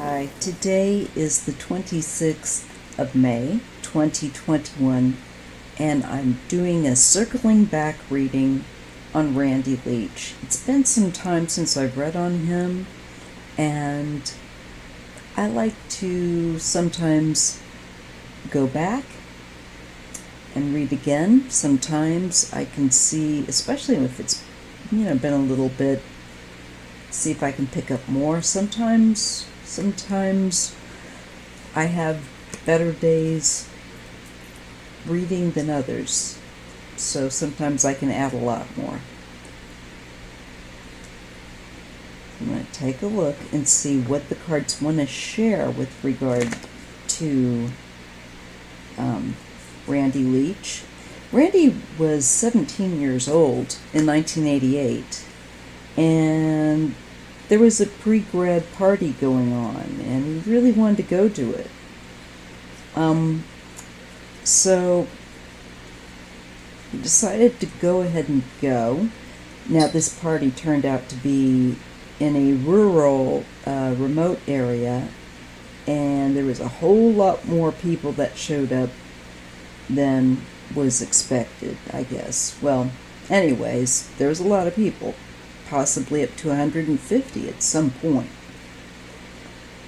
Hi, today is the 26th of May, 2021, and I'm doing a circling back reading on Randy Leach. It's been some time since I've read on him, and I like to sometimes go back and read again. Sometimes I can see, especially if it's, been a little bit, see if I can pick up more. Sometimes I have better days reading than others, so sometimes I can add a lot more. I'm going to take a look and see what the cards want to share with regard to Randy Leach. Randy was 17 years old in 1988, and there was a pre-grad party going on, and he really wanted to go to it. So he decided to go ahead and go. Now, this party turned out to be in a rural, remote area, and there was a whole lot more people that showed up than was expected, I guess. Well, anyways, there was a lot of people. Possibly up to 150 at some point.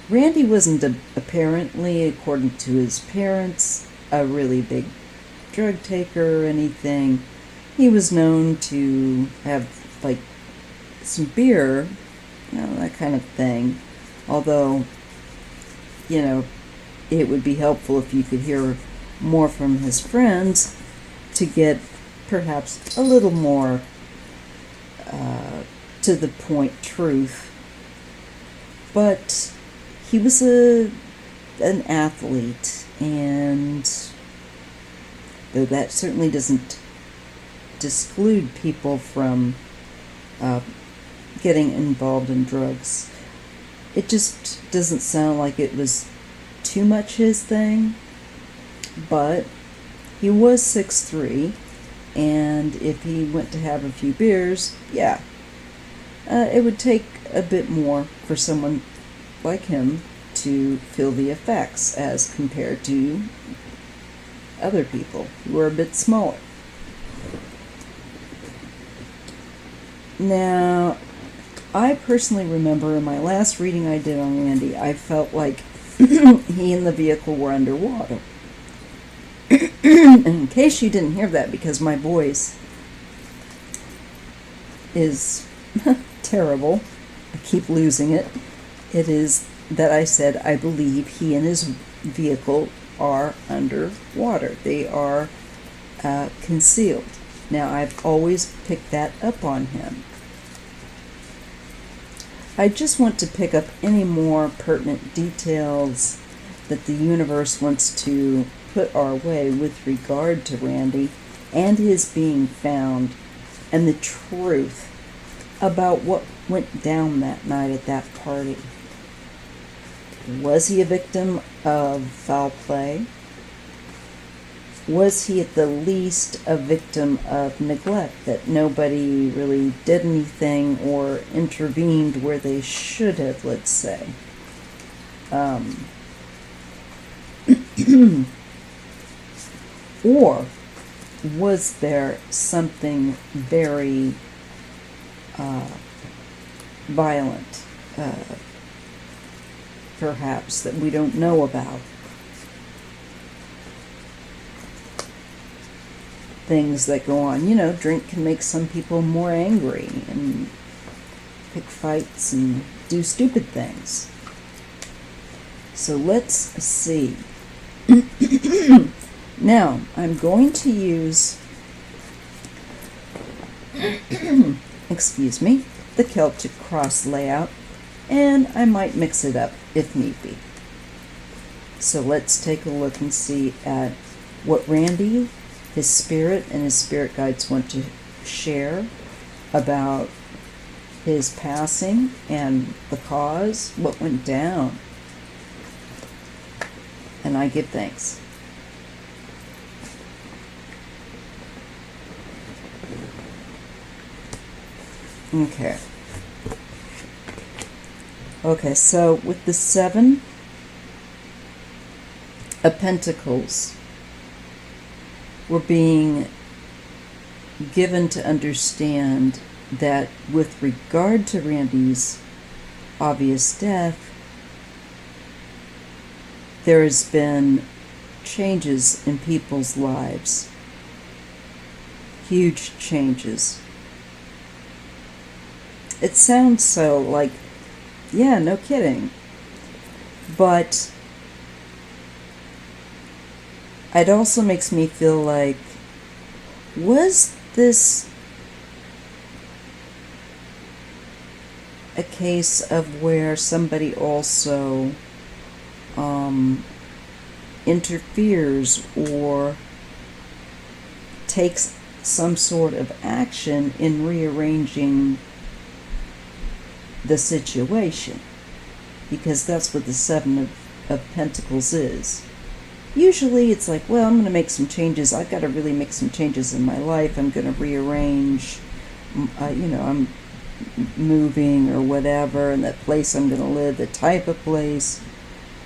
Randy wasn't apparently, according to his parents, a really big drug taker or anything. He was known to have, some beer, that kind of thing. Although, it would be helpful if you could hear more from his friends to get perhaps a little more to the point truth. But he was an athlete, and though that certainly doesn't disclude people from getting involved in drugs, it just doesn't sound like it was too much his thing. But he was 6'3", and if he went to have a few beers, it would take a bit more for someone like him to feel the effects as compared to other people who are a bit smaller. Now, I personally remember in my last reading I did on Randy, I felt like he and the vehicle were underwater. And in case you didn't hear that, because my voice is terrible, I keep losing it, it is that I said I believe he and his vehicle are underwater. They are concealed. Now, I've always picked that up on him. I just want to pick up any more pertinent details that the universe wants to put our way with regard to Randy and his being found, and the truth about what went down that night at that party. Was he a victim of foul play? Was he at the least a victim of neglect, that nobody really did anything or intervened where they should have, let's say? Or was there something very violent, perhaps, that we don't know about? Things that go on. Drink can make some people more angry and pick fights and do stupid things. So let's see. Now, I'm going to use, the Celtic cross layout, and I might mix it up if need be. So let's take a look and see at what Randy, his spirit, and his spirit guides want to share about his passing and the cause, what went down. And I give thanks. Okay. Okay, so with the Seven of Pentacles, we're being given to understand that with regard to Randy's obvious death, there has been changes in people's lives. Huge changes. It sounds so like, yeah, no kidding. But it also makes me feel like, was this a case of where somebody also interferes or takes some sort of action in rearranging the situation? Because that's what the Seven of Pentacles is. Usually it's like, well, I'm going to make some changes. I've got to really make some changes in my life. I'm going to rearrange, I'm moving or whatever, and that place I'm going to live, the type of place,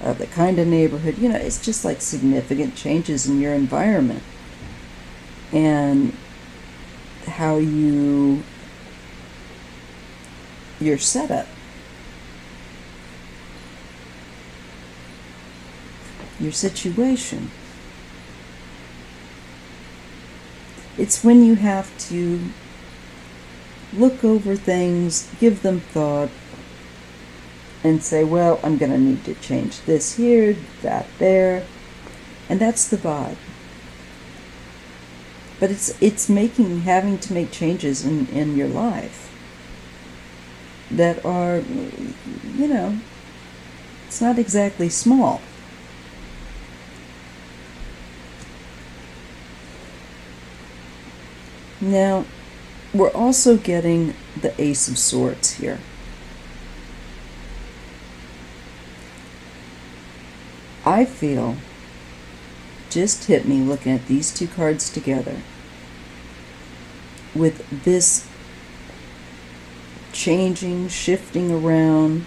the kind of neighborhood. It's just like significant changes in your environment and how your setup, your situation. It's when you have to look over things, give them thought, and say, well, I'm going to need to change this here, that there. And that's the vibe. But it's having to make changes in your life that are, it's not exactly small. Now, we're also getting the Ace of Swords here. I feel, just hit me looking at these two cards together, with this changing, shifting around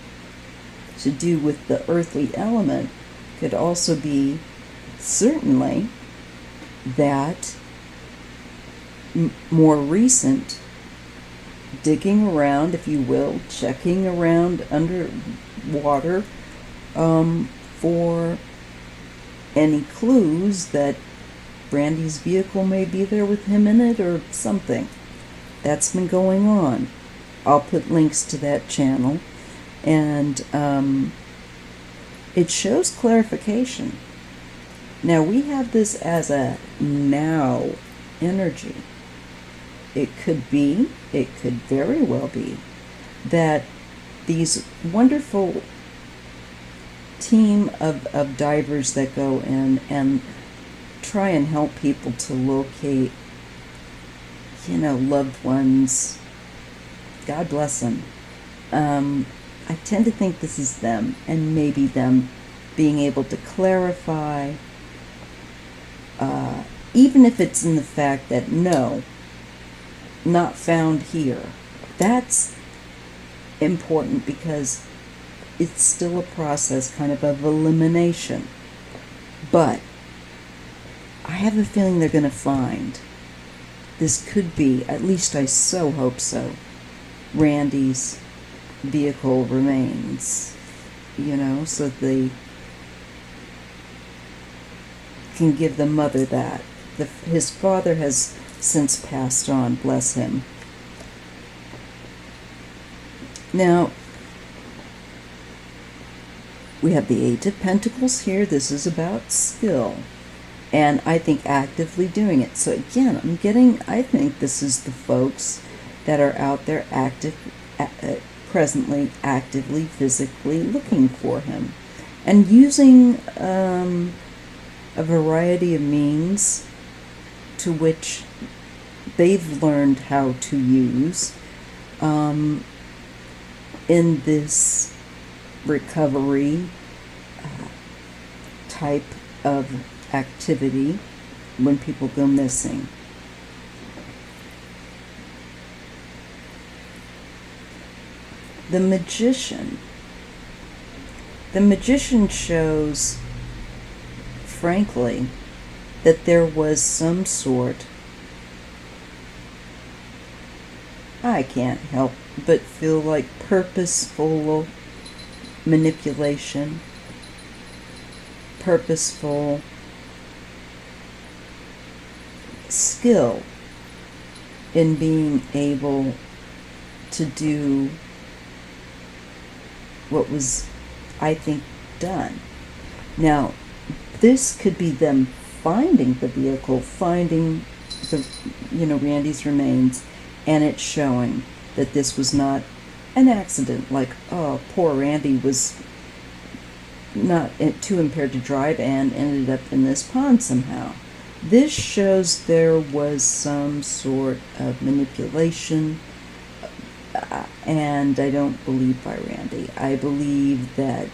to do with the earthly element, could also be certainly that more recent digging around, if you will, checking around underwater for any clues that Brandy's vehicle may be there with him in it or something. That's been going on. I'll put links to that channel, and it shows clarification. Now, we have this as a now energy. It could very well be, that these wonderful team of divers that go in and try and help people to locate, loved ones. God bless them. I tend to think this is them, and maybe them being able to clarify, even if it's in the fact that no, not found here. That's important because it's still a process kind of elimination. But I have a feeling they're going to find. This could be, at least I so hope so, Randy's vehicle remains, so they can give the mother that. His father has since passed on, bless him. Now, we have the Eight of Pentacles here. This is about skill, and I think actively doing it. So again, I think this is the folks that are out there presently actively, physically looking for him, and using a variety of means to which they've learned how to use in this recovery type of activity when people go missing. The Magician The Magician shows, frankly, that there was some sort, I can't help but feel like, purposeful manipulation, purposeful skill in being able to do what was, I think, done. Now, this could be them finding the vehicle, finding the, Randy's remains, and it's showing that this was not an accident, like, oh, poor Randy was not too impaired to drive and ended up in this pond somehow. This shows there was some sort of manipulation, and I don't believe by Randy. I believe that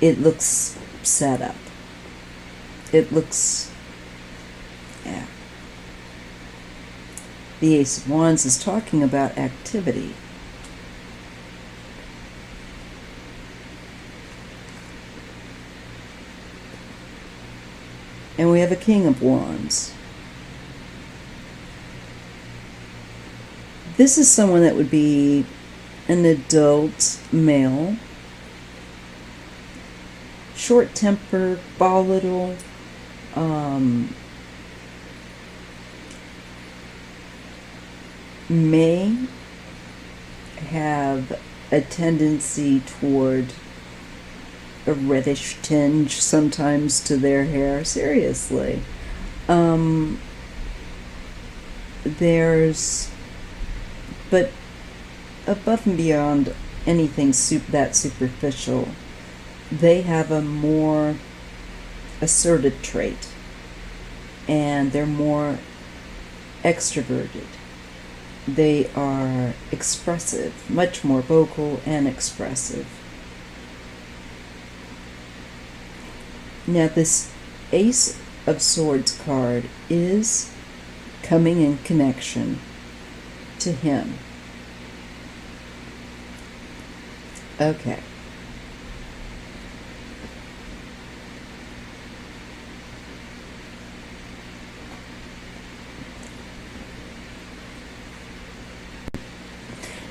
it looks set up. It looks, yeah. The Ace of Wands is talking about activity. And we have a King of Wands. This is someone that would be an adult male, short-tempered, volatile, may have a tendency toward a reddish tinge sometimes to their hair. Seriously. But above and beyond anything that superficial, they have a more assertive trait, and they're more extroverted. They are expressive, much more vocal and expressive. Now, this Ace of Swords card is coming in connection to him. Okay.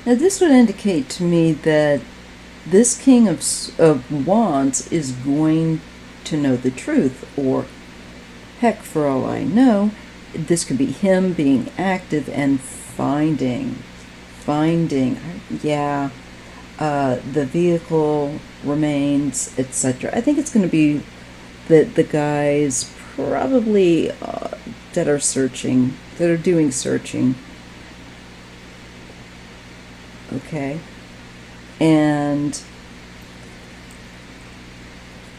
Now, this would indicate to me that this King of Wands is going to know the truth, or heck, for all I know, this could be him being active and finding, the vehicle remains, etc. I think it's going to be the guys probably that are doing searching. Okay, and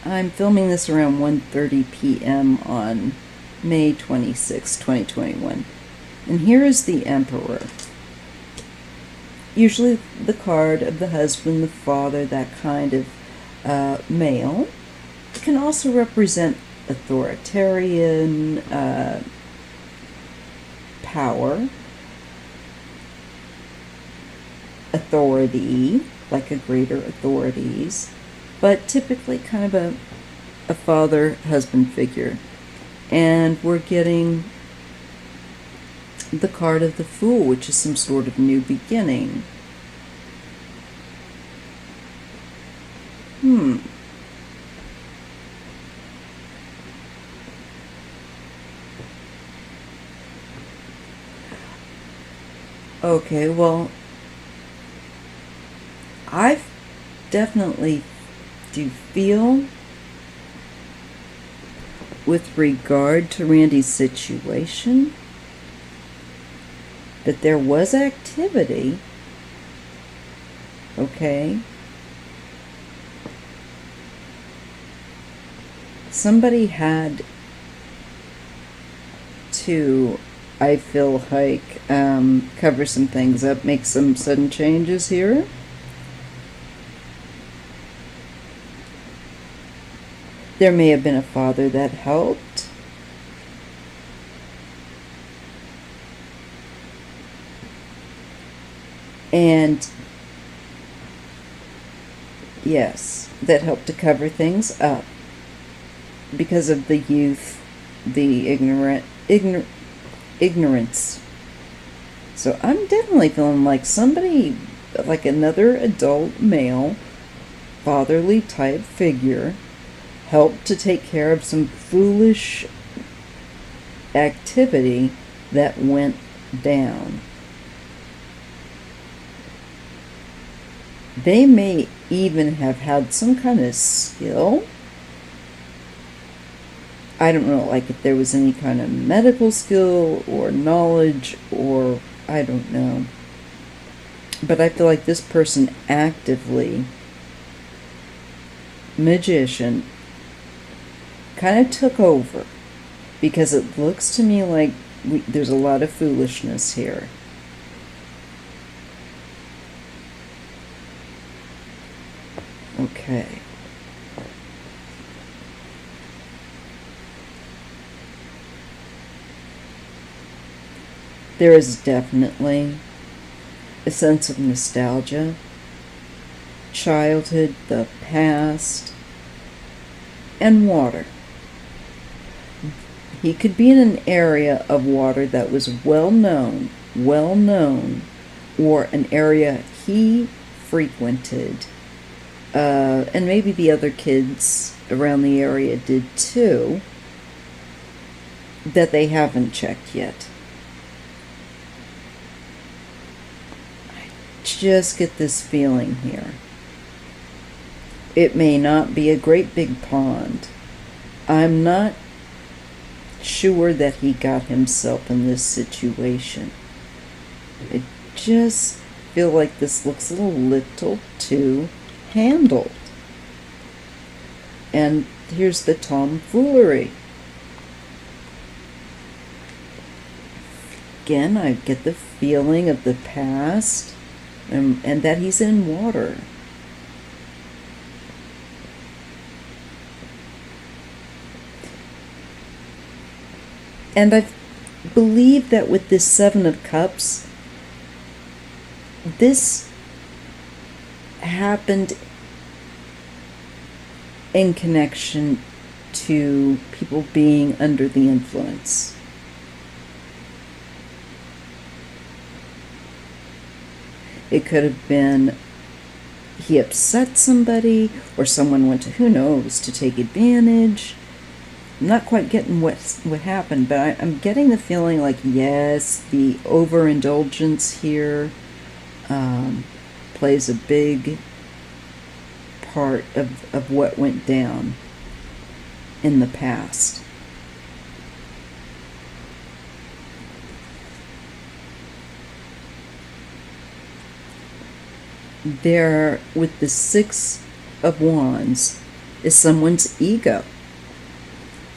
I'm filming this around 1:30 p.m. on May 26, 2021. And here is the Emperor. Usually the card of the husband, the father, that kind of male. It can also represent authoritarian power, authority, like a greater authorities, but typically kind of a father-husband figure. And we're getting the card of the Fool, which is some sort of new beginning. Okay, well, I definitely do feel, with regard to Randy's situation, that there was activity. Okay. Somebody had to, I feel like, cover some things up, make some sudden changes here. There may have been a father that helped. And Yes, that helped to cover things up because of the youth, the ignorance. So I'm definitely feeling like somebody, like another adult male, fatherly type figure, helped to take care of some foolish activity that went down. They may even have had some kind of skill. I don't know, like if there was any kind of medical skill or knowledge, or I don't know. But I feel like this person actively, magician, kind of took over, because it looks to me like there's a lot of foolishness here. Okay. There is definitely a sense of nostalgia, childhood, the past, and water. He could be in an area of water that was well known, or an area he frequented, and maybe the other kids around the area did too, that they haven't checked yet. I just get this feeling here. It may not be a great big pond. I'm not sure that he got himself in this situation. I just feel like this looks a little too handled. And here's the tomfoolery. Again, I get the feeling of the past, and that he's in water. And I believe that with this Seven of Cups, this happened in connection to people being under the influence. It could have been he upset somebody, or someone went to, who knows, to take advantage. I'm not quite getting what happened, but I'm getting the feeling like, yes, the overindulgence here plays a big part of what went down in the past. There, with the Six of Wands, is someone's ego.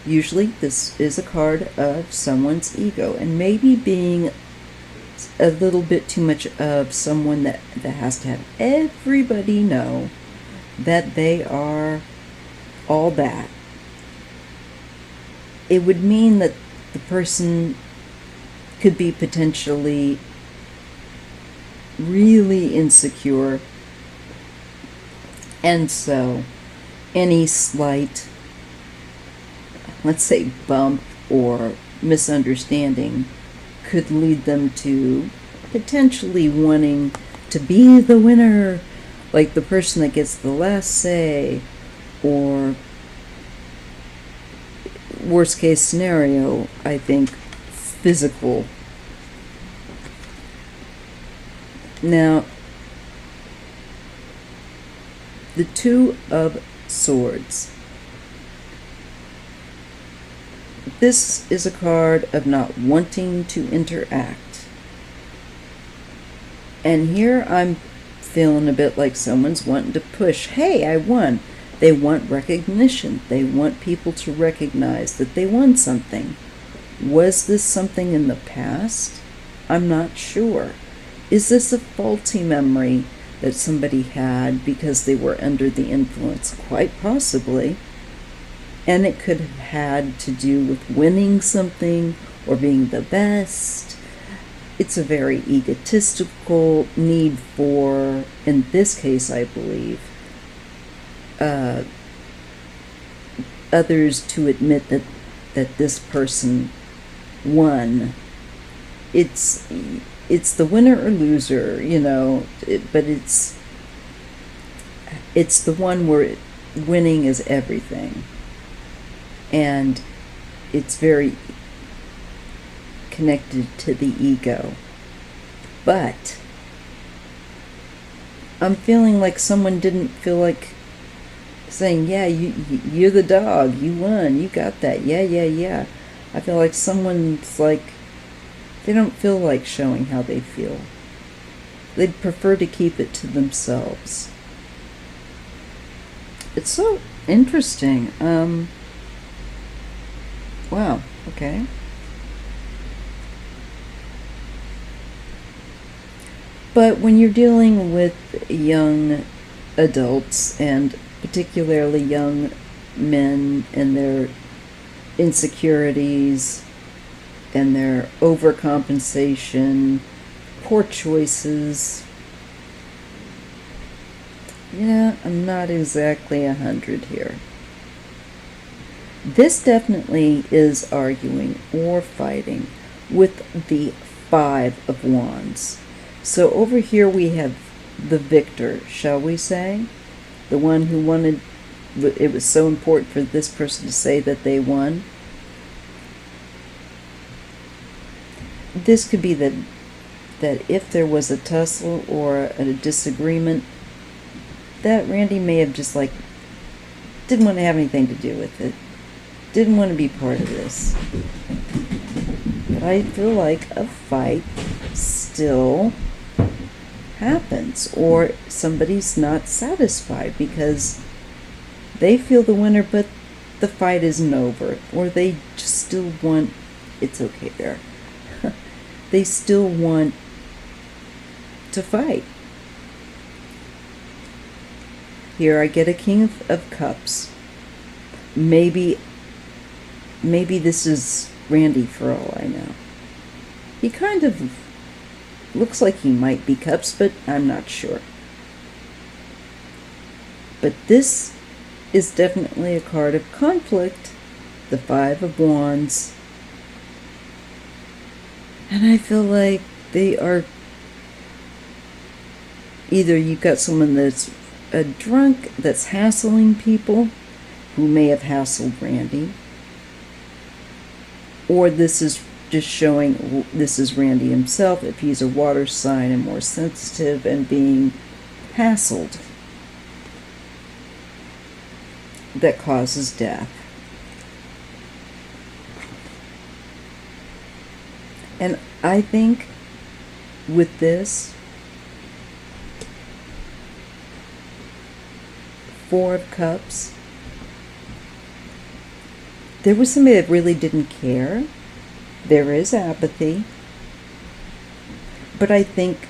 Usually this is a card of someone's ego, and maybe being a little bit too much of someone that has to have everybody know that they are all that. It would mean that the person could be potentially really insecure, and so any slight, let's say, bump or misunderstanding could lead them to potentially wanting to be the winner, like the person that gets the last say, or worst case scenario, I think, physical. Now, the Two of Swords. This is a card of not wanting to interact. And here I'm feeling a bit like someone's wanting to push, hey, I won. They want recognition. They want people to recognize that they won something. Was this something in the past? I'm not sure. Is this a faulty memory that somebody had because they were under the influence? Quite possibly. And it could have had to do with winning something or being the best. It's a very egotistical need for, in this case, I believe, others to admit that this person won. It's the winner or loser, but it's the one where winning is everything. And it's very connected to the ego. But I'm feeling like someone didn't feel like saying, yeah, you're the dog, you won, you got that, yeah. I feel like someone's like, they don't feel like showing how they feel. They'd prefer to keep it to themselves. It's so interesting. Wow, okay. But when you're dealing with young adults, and particularly young men and their insecurities and their overcompensation, poor choices, I'm not exactly 100 here. This definitely is arguing or fighting with the Five of Wands. So over here we have the victor, shall we say? The one who wanted, it was so important for this person to say that they won. This could be that if there was a tussle or a disagreement, that Randy may have just didn't want to have anything to do with it. Didn't want to be part of this. But I feel like a fight still happens, or somebody's not satisfied because they feel the winner, but the fight isn't over, or they just still want, it's okay there. They still want to fight. Here I get a King of Cups. Maybe this is Randy for all I know. He kind of looks like he might be Cups, but I'm not sure. But this is definitely a card of conflict. The Five of Wands. And I feel like they are, either you've got someone that's a drunk that's hassling people, who may have hassled Randy, or this is just showing this is Randy himself, if he's a water sign and more sensitive and being hassled, that causes death. And I think with this, Four of Cups, there was somebody that really didn't care. There is apathy. But I think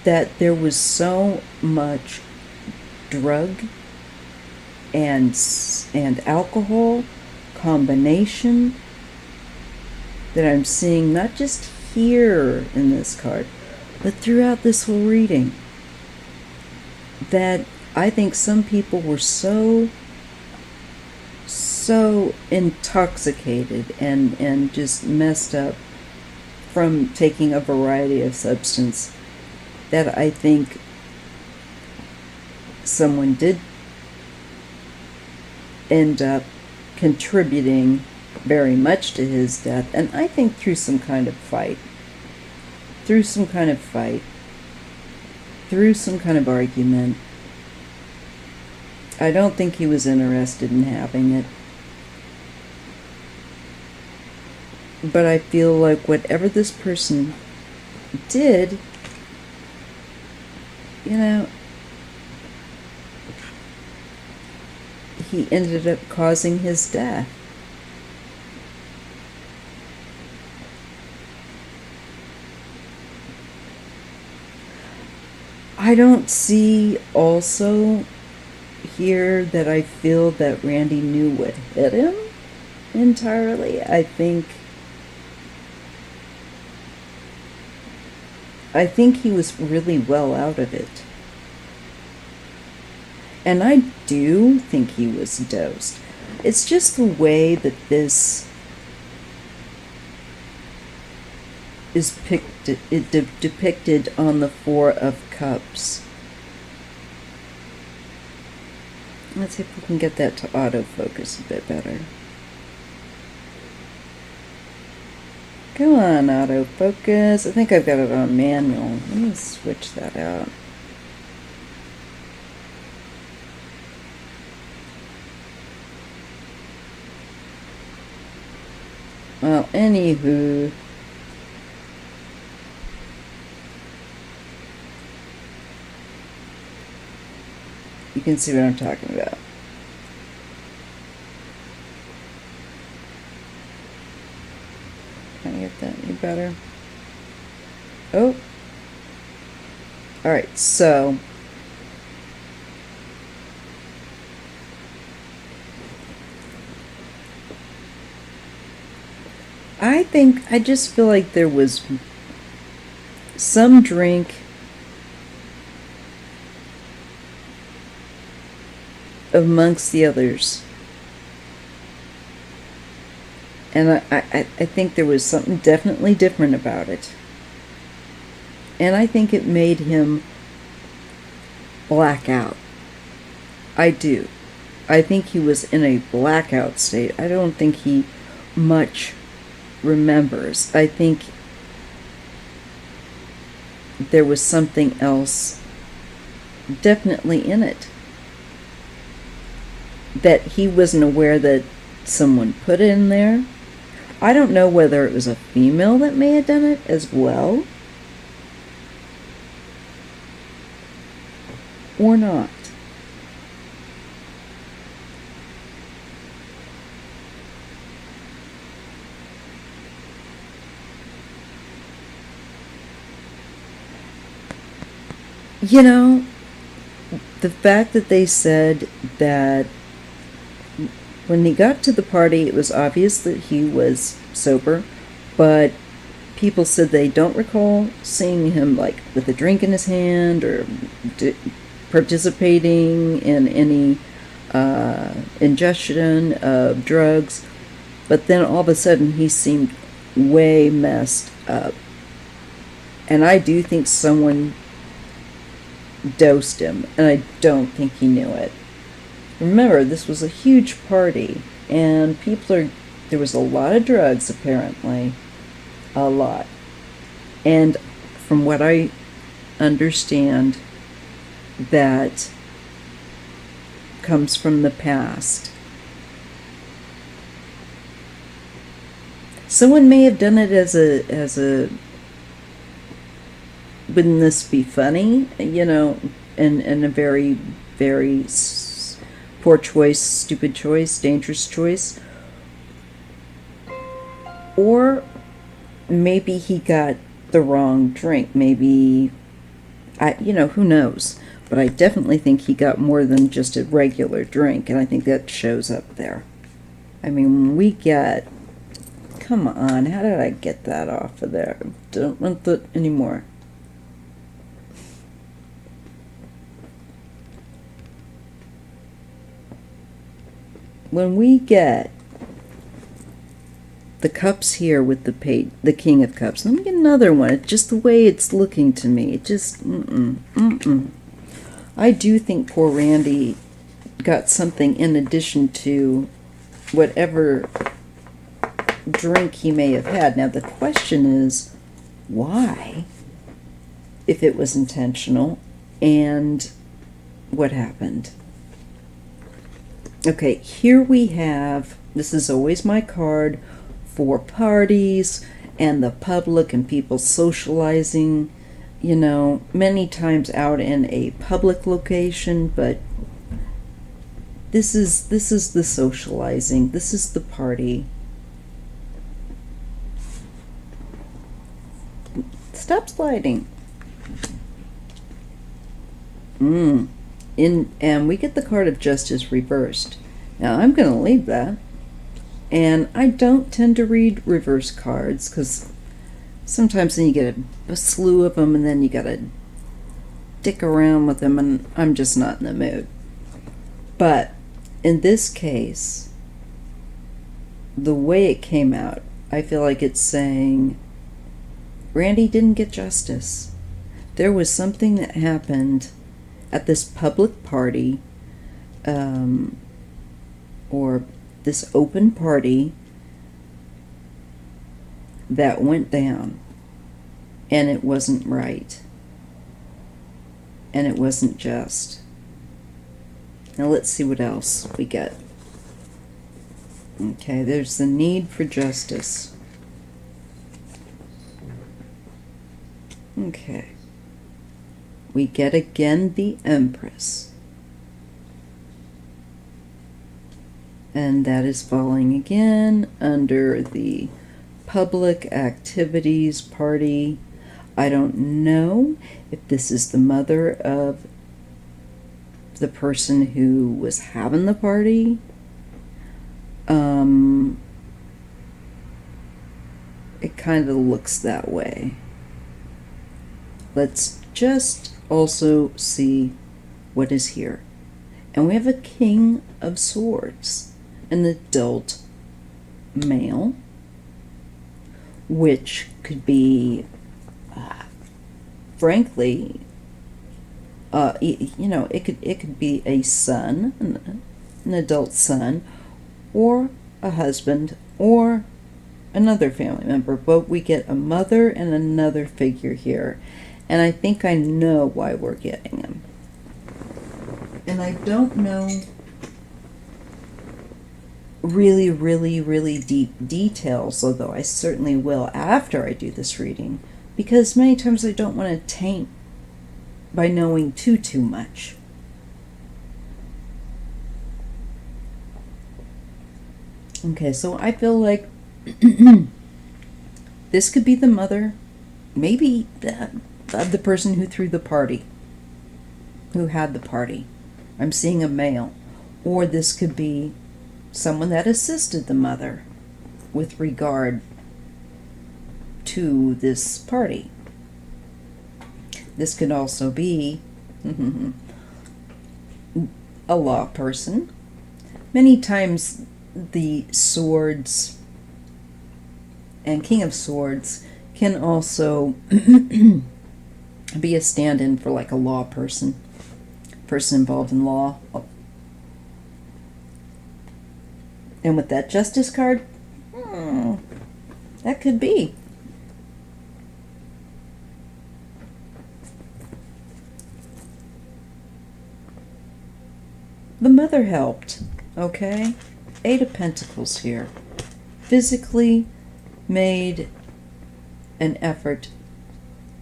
that there was so much drug and alcohol combination that I'm seeing, not just here in this card, but throughout this whole reading, that I think some people were so intoxicated and just messed up from taking a variety of substance that I think someone did end up contributing very much to his death, and I think through some kind of fight, through some kind of argument. I don't think he was interested in having it. But I feel like whatever this person did, he ended up causing his death. I don't see also here that I feel that Randy knew what hit him entirely. I think he was really well out of it. And I do think he was dosed. It's just the way that this is depicted on the Four of Cups. Let's see if we can get that to autofocus a bit better. Come on, autofocus. I think I've got it on manual. Let me switch that out. Well, anywho, you can see what I'm talking about. Can I get that any better? Oh. Alright, so I just feel like there was some drink amongst the others. And I think there was something definitely different about it. And I think it made him black out. I do. I think he was in a blackout state. I don't think he much remembers. I think there was something else definitely in it that he wasn't aware that someone put in there. I don't know whether it was a female that may have done it as well or not. You know, the fact that they said that when he got to the party, it was obvious that he was sober, but people said they don't recall seeing him like with a drink in his hand or participating in any ingestion of drugs. But then all of a sudden he seemed way messed up. And I do think someone dosed him, and I don't think he knew it. Remember, this was a huge party, and there was a lot of drugs, apparently. A lot. And from what I understand, that comes from the past. Someone may have done it as a wouldn't this be funny, you know, and a very, very poor choice, stupid choice, dangerous choice. Or maybe he got the wrong drink. Maybe, who knows? But I definitely think he got more than just a regular drink, and I think that shows up there. I mean, when we get... Come on, how did I get that off of there? Don't want that anymore. When we get the cups here with the King of Cups, let me get another one. It's just the way it's looking to me. It just, I do think poor Randy got something in addition to whatever drink he may have had. Now the question is, why? If it was intentional, and what happened? Okay, here we have, this is always my card for parties and the public and people socializing, you know, many times out in a public location, but this is the socializing, this is the party. Stop sliding. And we get the card of Justice reversed. Now I'm going to leave that. And I don't tend to read reverse cards because sometimes then you get a slew of them and then you got to dick around with them, and I'm just not in the mood. But in this case, the way it came out, I feel like it's saying Randy didn't get justice. There was something that happened at this public party, or this open party, that went down, and it wasn't right, and it wasn't just. Now let's see what else we get. Okay, there's the need for justice. Okay. We get again the Empress. And that is falling again under the public activities party. I don't know if this is the mother of the person who was having the party. It kind of looks that way. Let's just also see what is here. And we have a King of Swords, an adult male, which could be, frankly, it could be a son, an adult son, or a husband, or another family member. But we get a mother and another figure here, and I think I know why we're getting him. And I don't know really deep details, although I certainly will after I do this reading, because many times I don't want to taint by knowing too much. Okay, so I feel like this could be the mother, maybe of the person who threw the party, who had the party. I'm seeing a male. Or this could be someone that assisted the mother with regard to this party. This could also be a law person. Many times the swords and King of Swords can also be a stand-in for like a law person involved in law. And with that Justice card, that could be. The mother helped, okay? 8 of Pentacles here. Physically made an effort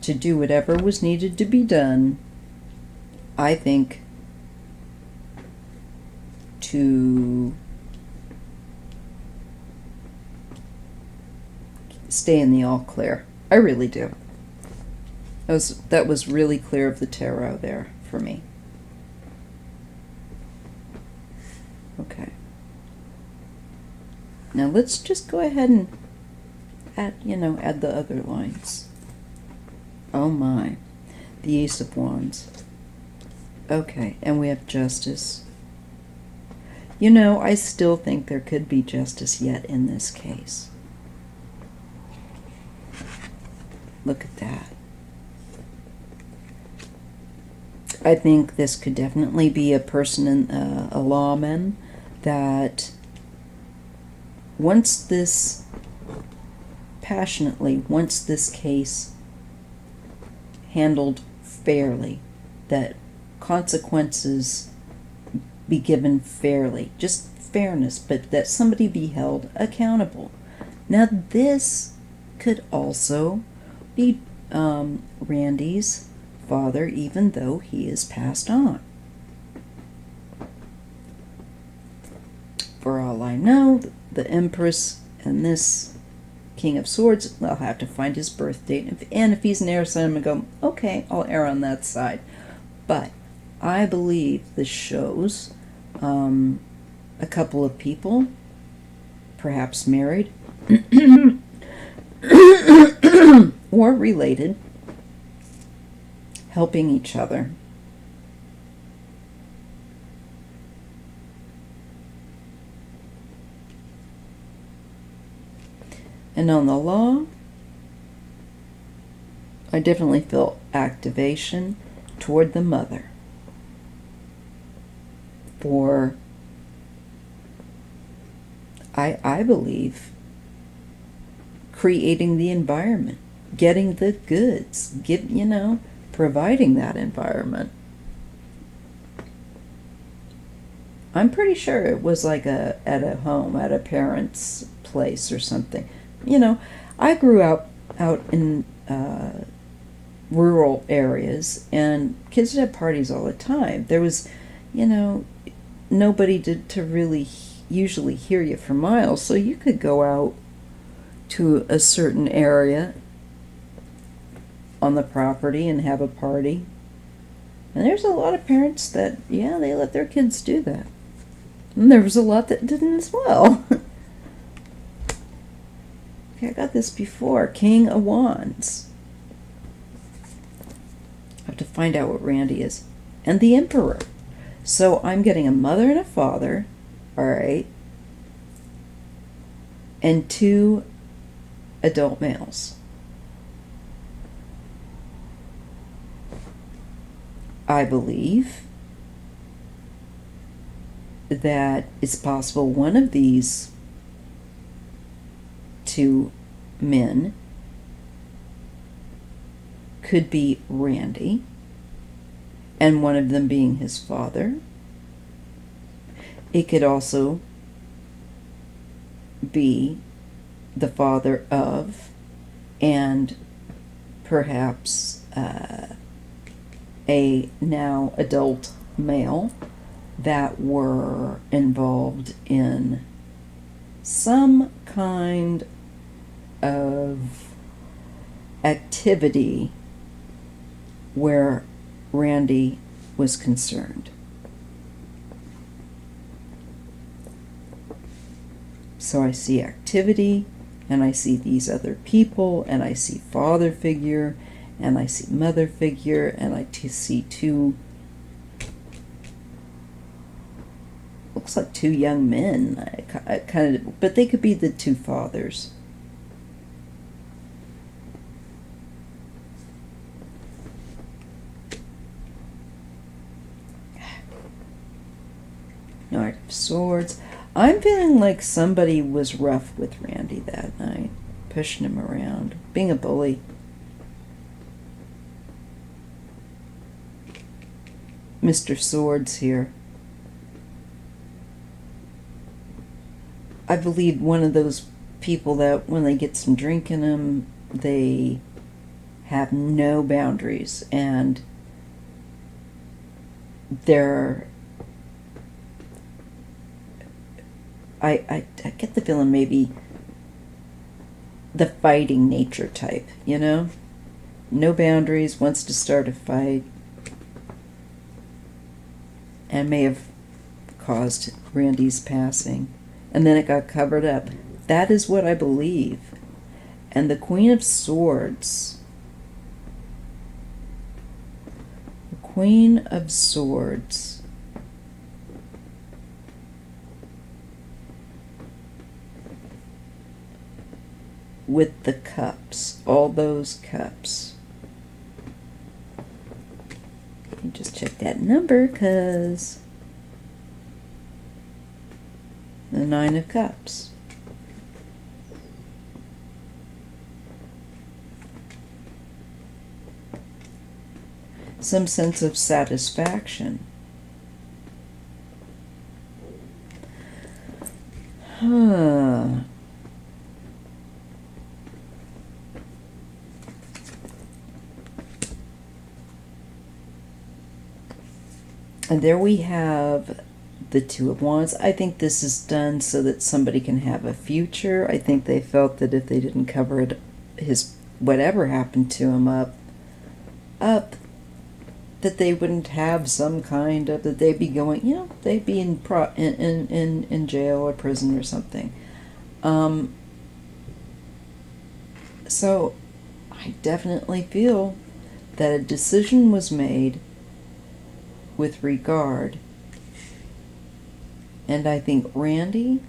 to do whatever was needed to be done, I think, to stay in the all clear. I really do. That was really clear of the tarot there for me. Okay. Now let's just go ahead and add the other lines. Oh my. The Ace of Wands. Okay, and we have Justice. I still think there could be justice yet in this case. Look at that. I think this could definitely be a person, a lawman, that wants this case handled fairly, that consequences be given fairly, just fairness, but that somebody be held accountable. Now this could also be Randy's father, even though he is passed on. For all I know, the Empress and this King of Swords, I'll have to find his birth date. And if he's an air sign, I'm going to go, okay, I'll err on that side. But I believe this shows a couple of people, perhaps married, or related, helping each other. And on the law, I definitely feel activation toward the mother for, I believe, creating the environment, getting the goods, providing that environment. I'm pretty sure it was like at a home, at a parent's place or something. I grew out in rural areas, and kids would have parties all the time. There was, nobody to really usually hear you for miles, so you could go out to a certain area on the property and have a party. And there's a lot of parents that, they let their kids do that. And there was a lot that didn't as well. Okay, I got this before. King of Wands. I have to find out what Randy is. And the Emperor. So I'm getting a mother and a father, all right, and 2 adult males. I believe that it's possible one of these 2 men could be Randy, and one of them being his father. It could also be the father of, and perhaps a now adult male that were involved in some kind of activity where Randy was concerned. So I see activity, and I see these other people, and I see father figure, and I see mother figure, and I see 2, looks like 2 young men, I kind of, but they could be the 2 fathers. Knight of Swords. I'm feeling like somebody was rough with Randy that night, pushing him around, being a bully. Mr. Swords here. I believe one of those people that when they get some drink in them, they have no boundaries, and they're I get the feeling maybe the fighting nature type, no boundaries, wants to start a fight, and may have caused Randy's passing, and then it got covered up. That is what I believe. And the Queen of Swords. The Queen of Swords. With the cups, all those cups. Let me just check that number, because the 9 of Cups. Some sense of satisfaction. And there we have the 2 of Wands. I think this is done so that somebody can have a future. I think they felt that if they didn't cover it, whatever happened to him up, that they wouldn't have some kind of, that they'd be going, they'd be in jail or prison or something. So I definitely feel that a decision was made with regard, and I think Randy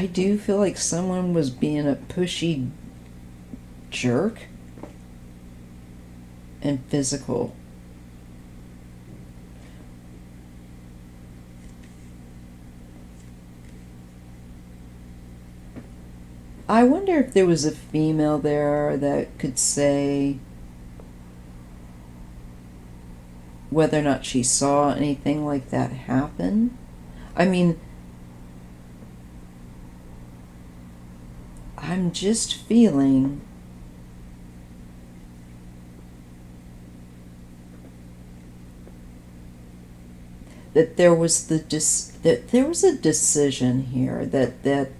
I do feel like someone was being a pushy jerk and physical. I wonder if there was a female there that could say whether or not she saw anything like that happen. I mean, I'm just feeling that there was that there was a decision here, that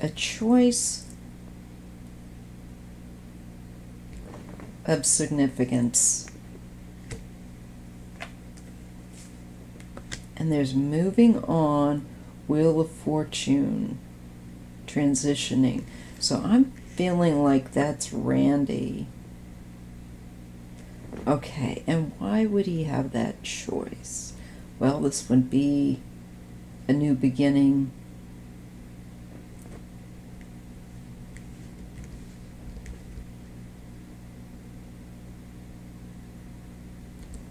a choice of significance. And there's moving on, Wheel of Fortune, transitioning. So I'm feeling like that's Randy. Okay, and why would he have that choice? Well, this would be a new beginning.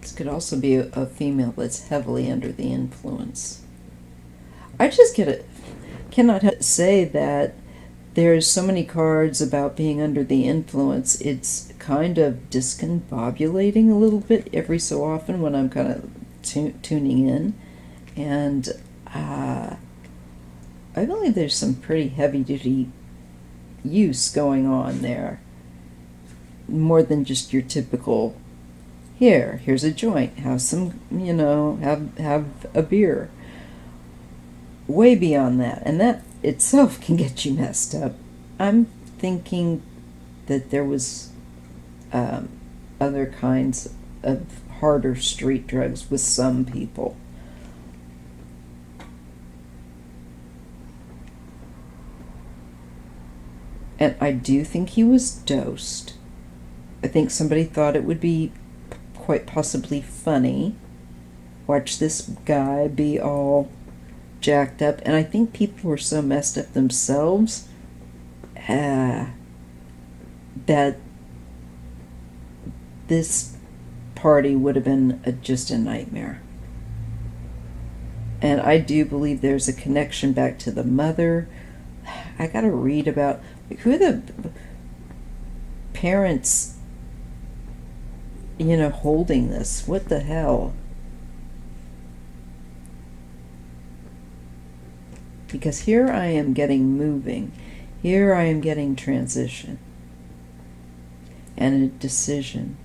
This could also be a female that's heavily under the influence. I just cannot say that there's so many cards about being under the influence. It's kind of discombobulating a little bit every so often when I'm kind of tuning in. And I believe there's some pretty heavy-duty use going on there. More than just your typical, here's a joint, have some, have a beer. Way beyond that. And that itself can get you messed up. I'm thinking that there was other kinds of harder street drugs with some people. And I do think he was dosed. I think somebody thought it would be quite possibly funny. Watch this guy be all jacked up. And I think people were so messed up themselves that this party would have been just a nightmare. And I do believe there's a connection back to the mother. I gotta read about who are the parents, holding this. What the hell? Because here I am getting moving. Here I am getting transition. And a decision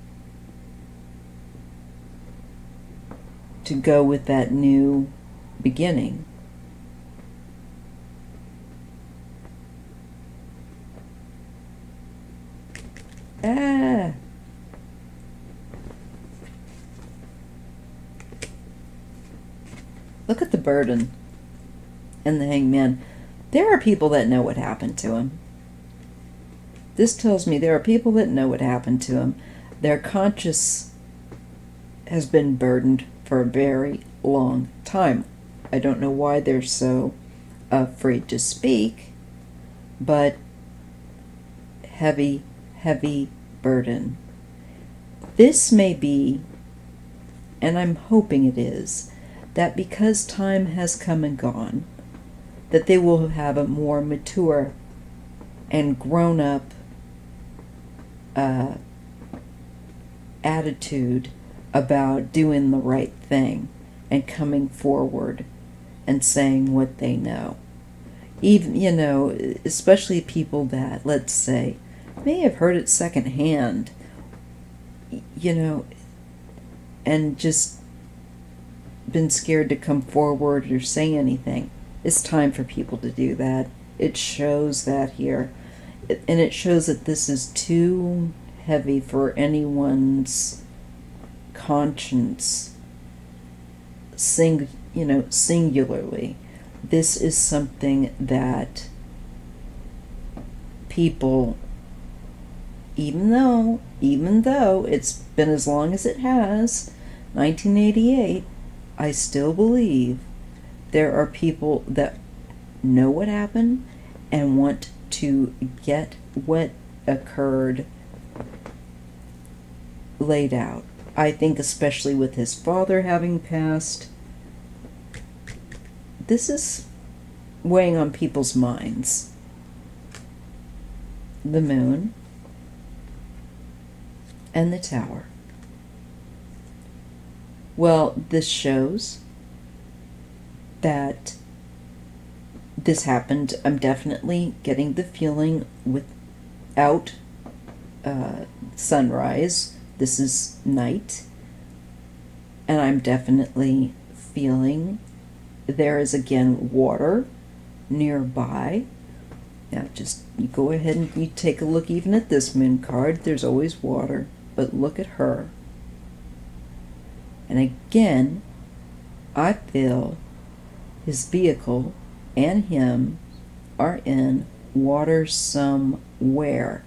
to go with that new beginning. Look at the burden and the hangman. There are people that know what happened to him. This tells me there are people that know what happened to him. Their conscience has been burdened for a very long time. I don't know why they're so afraid to speak, but heavy burden. This may be, and I'm hoping it is, that because time has come and gone, that they will have a more mature and grown-up attitude about doing the right thing and coming forward and saying what they know. Even, especially people that, let's say, may have heard it secondhand, and just been scared to come forward or say anything. It's time for people to do that. It shows that here. And it shows that this is too heavy for anyone's conscience, singularly. This is something that people, even though it's been as long as it has, 1988, I still believe there are people that know what happened and want to get what occurred laid out. I think especially with his father having passed, this is weighing on people's minds. The moon and the tower. Well, this shows that this happened. I'm definitely getting the feeling without sunrise. This is night. And I'm definitely feeling there is again water nearby. Now just you go ahead and you take a look even at this moon card. There's always water, but look at her. And again, I feel his vehicle and him are in water somewhere,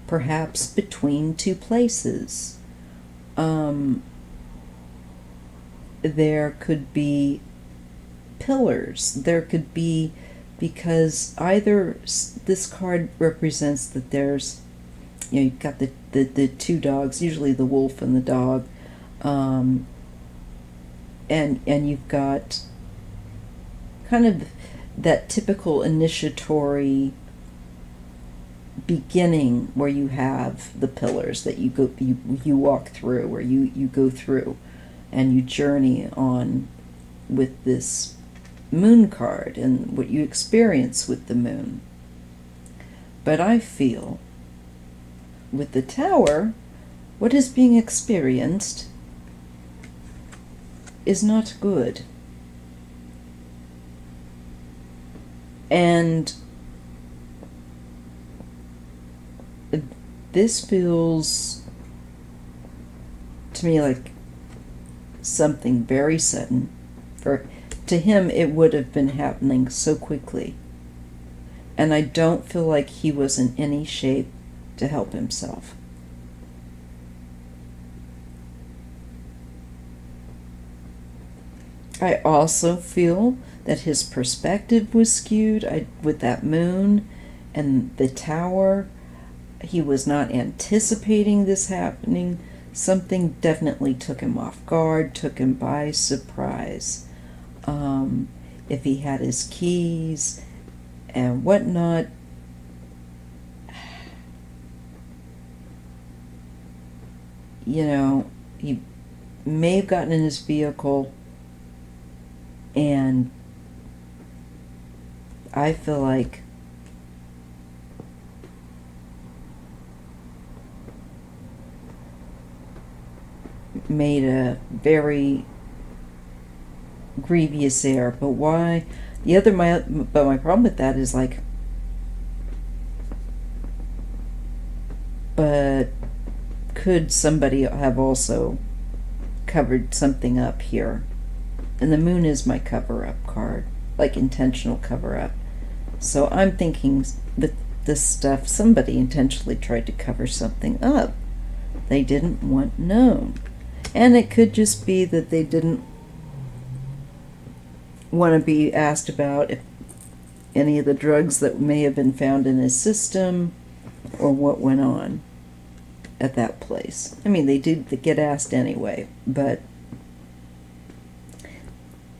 perhaps between two places. There could be pillars. There could be, because either this card represents that there's, you've got the two dogs, usually the wolf and the dog, and you've got kind of that typical initiatory beginning where you have the pillars that you walk through, or you go through and you journey on with this moon card and what you experience with the moon. But I feel with the tower, what is being experienced is not good. And this feels to me like something very sudden. To him, it would have been happening so quickly. And I don't feel like he was in any shape to help himself. I also feel that his perspective was skewed with that moon and the tower. He was not anticipating this happening. Something definitely took him off guard, took him by surprise. If he had his keys and whatnot, he may have gotten in his vehicle, and I feel like made a very grievous error. But why? But my problem with that is like, but could somebody have also covered something up here? And the moon is my cover-up card, like intentional cover-up. So I'm thinking with this stuff, somebody intentionally tried to cover something up they didn't want known. And it could just be that they didn't want to be asked about if any of the drugs that may have been found in his system or what went on at that place. I mean, they did get asked anyway, but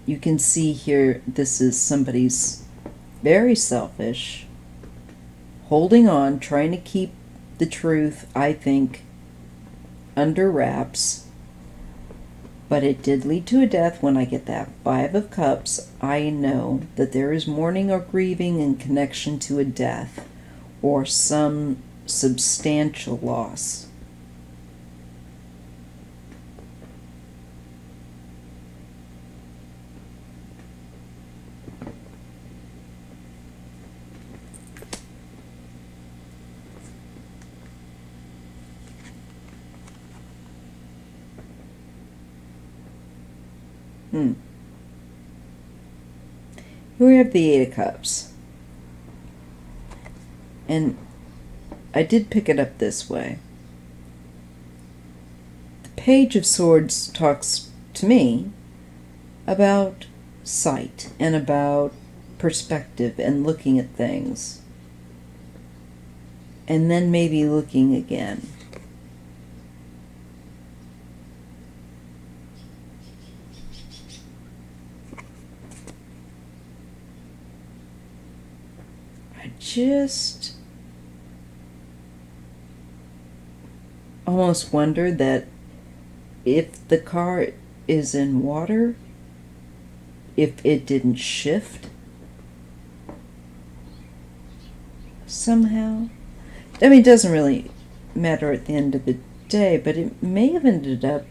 you can see here this is somebody's very selfish, holding on, trying to keep the truth, I think, under wraps. But it did lead to a death. When I get that Five of Cups, I know that there is mourning or grieving in connection to a death or some substantial loss. Here we have the Eight of Cups. And I did pick it up this way. The Page of Swords talks to me about sight and about perspective and looking at things. And then maybe looking again. I just almost wonder that if the car is in water, if it didn't shift somehow. I mean, it doesn't really matter at the end of the day, but it may have ended up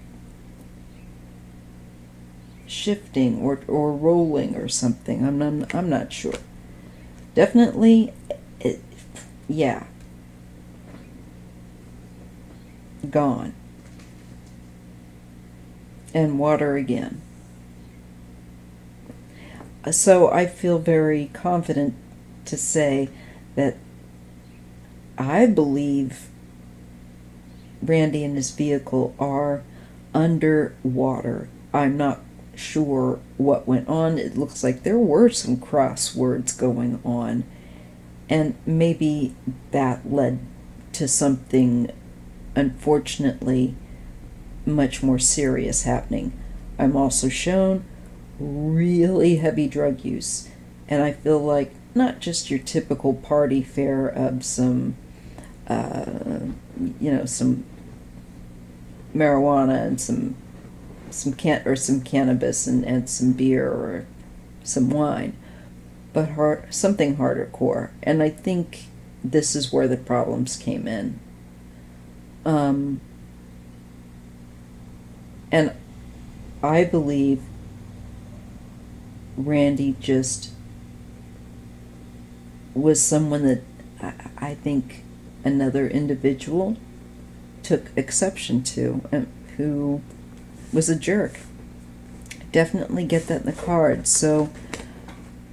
shifting or rolling or something. I'm not sure. Definitely, yeah, gone. And water again. So I feel very confident to say that I believe Randy and his vehicle are underwater. I'm not sure what went on. It looks like there were some crosswords going on, and maybe that led to something, unfortunately, much more serious happening. I'm also shown really heavy drug use, and I feel like not just your typical party fare of some some marijuana and some cannabis and some beer or some wine, but something harder core. And I think this is where the problems came in. And I believe Randy just was someone that I think another individual took exception to, and who was a jerk. Definitely get that in the cards. So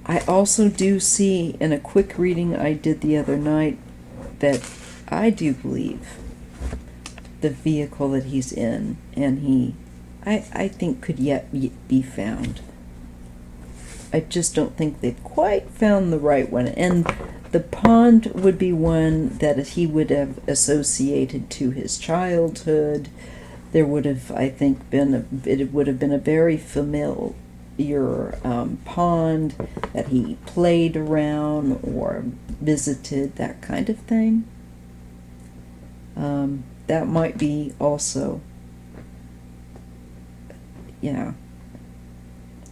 I also do see in a quick reading I did the other night that I do believe the vehicle that he's in, and I think could yet be found. I just don't think they've quite found the right one. And the pond would be one that he would have associated to his childhood. There would have, I think, it would have been a very familiar pond that he played around or visited, that kind of thing. That might be also,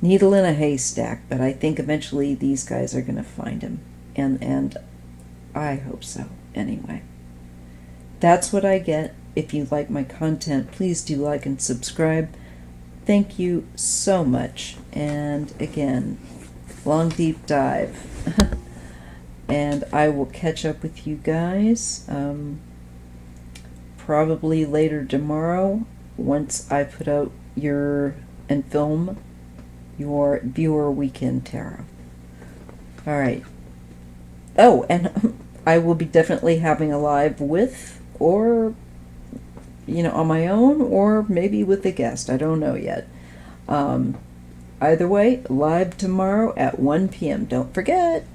needle in a haystack, but I think eventually these guys are going to find him, and I hope so. Anyway, that's what I get. If you like my content, please do like and subscribe. Thank you so much. And again, long deep dive. And I will catch up with you guys probably later tomorrow, once I put out and film your viewer weekend tarot. All right. Oh, and I will be definitely having a live with, or on my own, or maybe with a guest. I don't know yet. Either way, live tomorrow at 1 p.m. Don't forget.